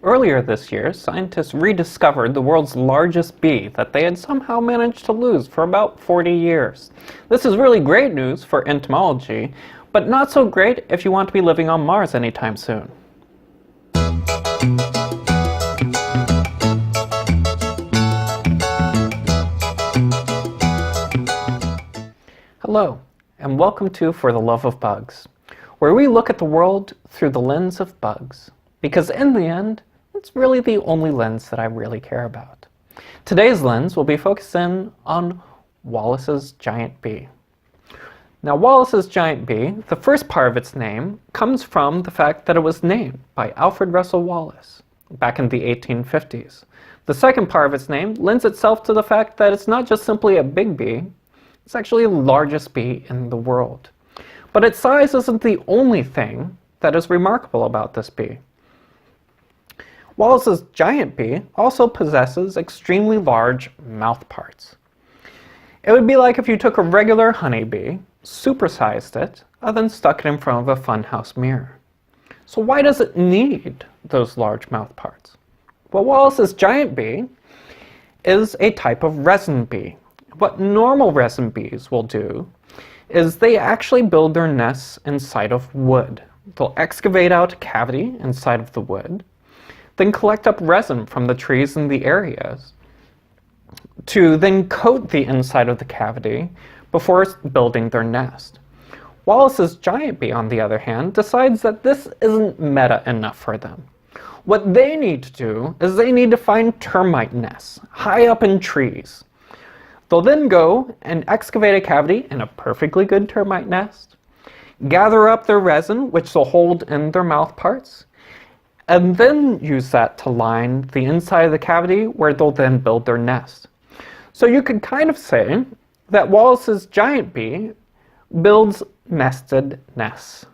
Earlier this year, scientists rediscovered the world's largest bee that they had somehow managed to lose for about 40 years. This is really great news for entomology, but not so great if you want to be living on Mars anytime soon. Hello, and welcome to For the Love of Bugs, where we look at the world through the lens of bugs, because in the end, it's really the only lens that I really care about. Today's lens will be focusing on Wallace's giant bee. Now, Wallace's giant bee, the first part of its name, comes from the fact that it was named by Alfred Russel Wallace back in the 1850s. The second part of its name lends itself to the fact that it's not just simply a big bee, it's actually the largest bee in the world. But its size isn't the only thing that is remarkable about this bee. Wallace's giant bee also possesses extremely large mouth parts. It would be like if you took a regular honeybee, supersized it, and then stuck it in front of a funhouse mirror. So why does it need those large mouth parts? Well, Wallace's giant bee is a type of resin bee. What normal resin bees will do is they actually build their nests inside of wood. They'll excavate out a cavity inside of the wood, then collect up resin from the trees in the areas to then coat the inside of the cavity before building their nest. Wallace's giant bee, on the other hand, decides that this isn't meta enough for them. What they need to do is they need to find termite nests high up in trees. They'll then go and excavate a cavity in a perfectly good termite nest, gather up their resin, which they'll hold in their mouth parts, and then use that to line the inside of the cavity where they'll then build their nest. So you could kind of say that Wallace's giant bee builds nested nests.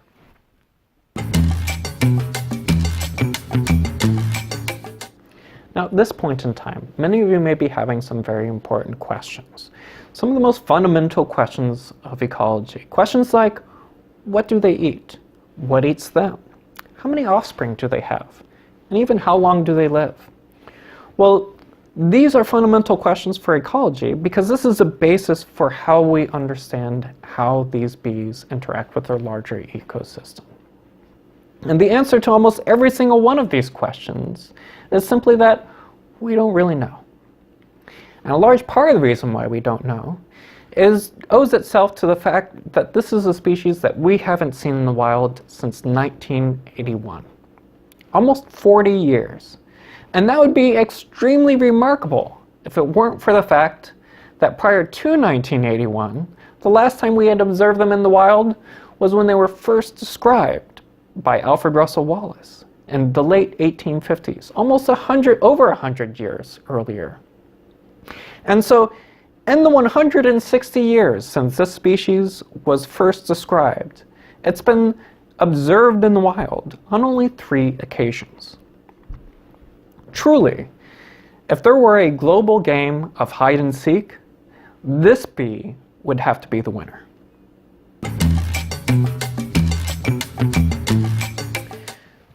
Now, at this point in time, many of you may be having some very important questions. Some of the most fundamental questions of ecology. Questions like, what do they eat? What eats them? How many offspring do they have? And even how long do they live? Well, these are fundamental questions for ecology because this is a basis for how we understand how these bees interact with their larger ecosystem. And the answer to almost every single one of these questions is simply that we don't really know. And a large part of the reason why we don't know owes itself to the fact that this is a species that we haven't seen in the wild since 1981. Almost 40 years. And that would be extremely remarkable if it weren't for the fact that prior to 1981, the last time we had observed them in the wild was when they were first described by Alfred Russel Wallace in the late 1850s, almost over 100 years earlier. And so, in the 160 years since this species was first described, it's been observed in the wild on only 3 occasions. Truly, if there were a global game of hide and seek, this bee would have to be the winner.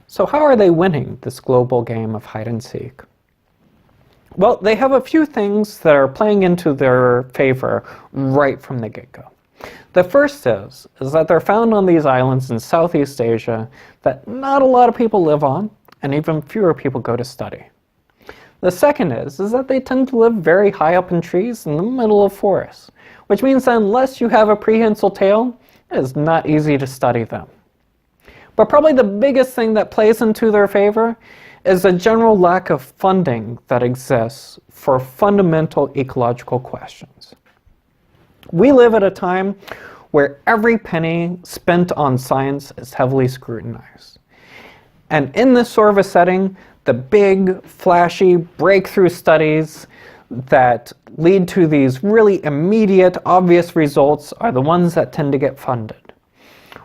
So how are they winning this global game of hide and seek? Well, they have a few things that are playing into their favor right from the get-go. The first is that they're found on these islands in Southeast Asia that not a lot of people live on, and even fewer people go to study. The second is that they tend to live very high up in trees in the middle of forests, which means that unless you have a prehensile tail, it is not easy to study them. But probably the biggest thing that plays into their favor is a general lack of funding that exists for fundamental ecological questions. We live at a time where every penny spent on science is heavily scrutinized. And in this sort of a setting, the big, flashy, breakthrough studies that lead to these really immediate, obvious results are the ones that tend to get funded.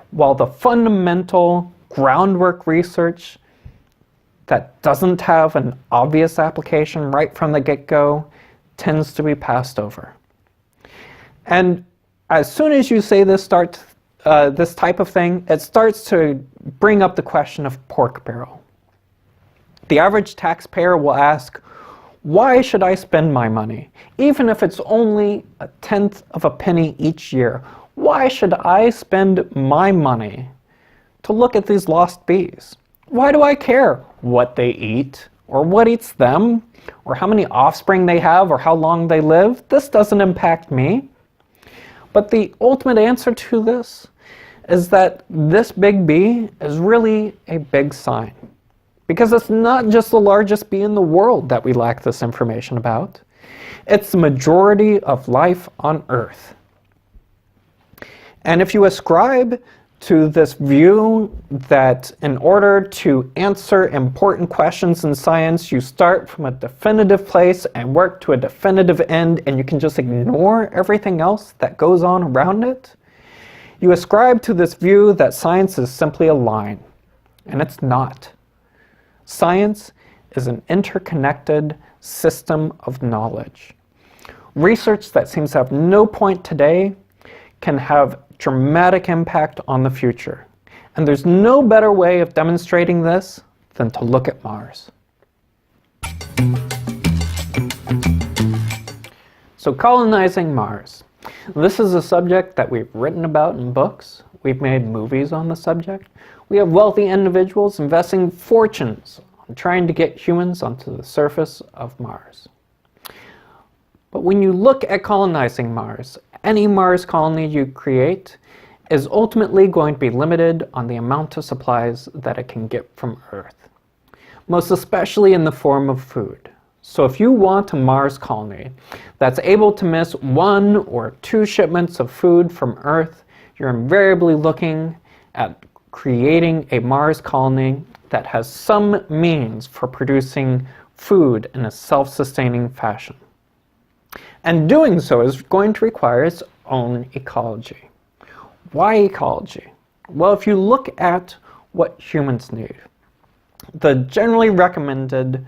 While the fundamental groundwork research that doesn't have an obvious application right from the get-go tends to be passed over. And as soon as you say this this type of thing, it starts to bring up the question of pork barrel. The average taxpayer will ask, why should I spend my money? Even if it's only 1/10 of a penny each year, why should I spend my money to look at these lost bees? Why do I care what they eat, or what eats them, or how many offspring they have, or how long they live? This doesn't impact me. But the ultimate answer to this is that this big bee is really a big sign. Because it's not just the largest bee in the world that we lack this information about. It's the majority of life on Earth. And if you ascribe to this view that in order to answer important questions in science, you start from a definitive place and work to a definitive end, and you can just ignore everything else that goes on around it, you ascribe to this view that science is simply a line, and it's not. Science is an interconnected system of knowledge. Research that seems to have no point today can have dramatic impact on the future. And there's no better way of demonstrating this than to look at Mars. So colonizing Mars. This is a subject that we've written about in books. We've made movies on the subject. We have wealthy individuals investing fortunes on trying to get humans onto the surface of Mars. But when you look at colonizing Mars, any Mars colony you create is ultimately going to be limited on the amount of supplies that it can get from Earth, most especially in the form of food. So if you want a Mars colony that's able to miss 1 or 2 shipments of food from Earth, you're invariably looking at creating a Mars colony that has some means for producing food in a self-sustaining fashion. And doing so is going to require its own ecology. Why ecology? Well, if you look at what humans need, the generally recommended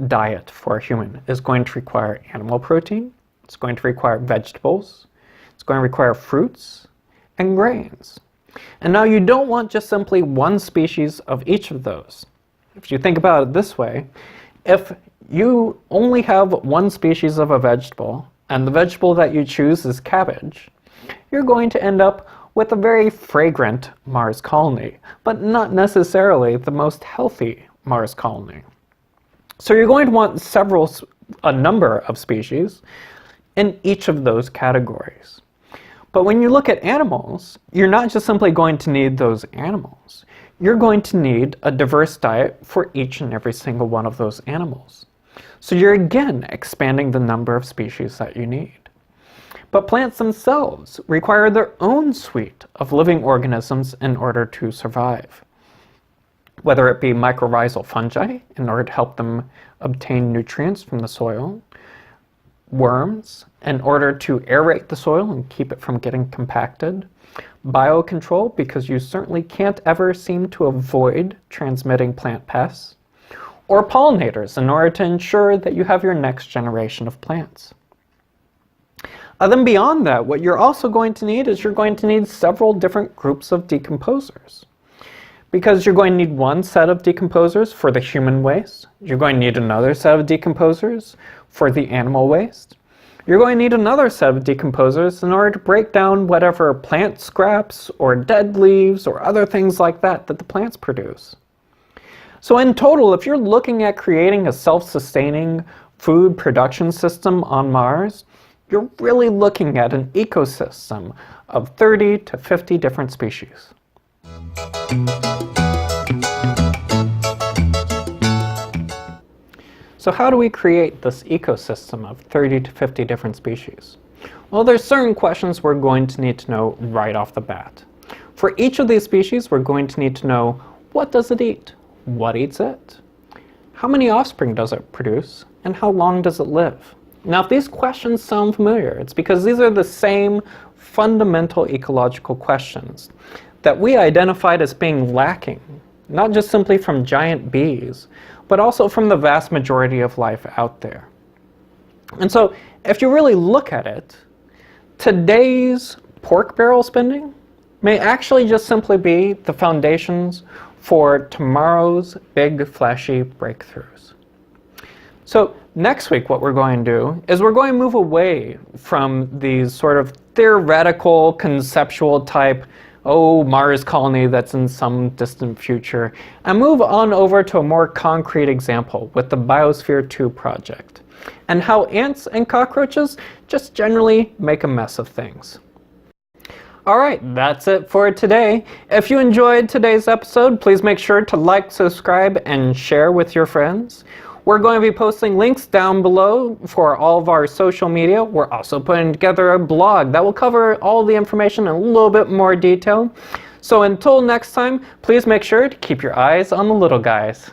diet for a human is going to require animal protein, it's going to require vegetables, it's going to require fruits and grains. And now you don't want just simply one species of each of those. If you think about it this way, if you only have one species of a vegetable, and the vegetable that you choose is cabbage, you're going to end up with a very fragrant Mars colony, but not necessarily the most healthy Mars colony. So you're going to want a number of species in each of those categories. But when you look at animals, you're not just simply going to need those animals. You're going to need a diverse diet for each and every single one of those animals. So you're again expanding the number of species that you need. But plants themselves require their own suite of living organisms in order to survive. Whether it be mycorrhizal fungi in order to help them obtain nutrients from the soil, worms in order to aerate the soil and keep it from getting compacted, biocontrol because you certainly can't ever seem to avoid transmitting plant pests, or pollinators in order to ensure that you have your next generation of plants. Then beyond that, what you're also going to need is you're going to need several different groups of decomposers. Because you're going to need one set of decomposers for the human waste, you're going to need another set of decomposers for the animal waste, you're going to need another set of decomposers in order to break down whatever plant scraps or dead leaves or other things like that that the plants produce. So in total, if you're looking at creating a self-sustaining food production system on Mars, you're really looking at an ecosystem of 30 to 50 different species. So how do we create this ecosystem of 30 to 50 different species? Well, there's certain questions we're going to need to know right off the bat. For each of these species, we're going to need to know, what does it eat? What eats it? How many offspring does it produce? And how long does it live? Now, if these questions sound familiar, it's because these are the same fundamental ecological questions that we identified as being lacking, not just simply from giant bees, but also from the vast majority of life out there. And so, if you really look at it, today's pork barrel spending may actually just simply be the foundations for tomorrow's big flashy breakthroughs. So next week what we're going to do is we're going to move away from these sort of theoretical, conceptual type, oh, Mars colony that's in some distant future, and move on over to a more concrete example with the Biosphere 2 project, and how ants and cockroaches just generally make a mess of things. Alright, that's it for today. If you enjoyed today's episode, please make sure to like, subscribe, and share with your friends. We're going to be posting links down below for all of our social media. We're also putting together a blog that will cover all the information in a little bit more detail. So until next time, please make sure to keep your eyes on the little guys.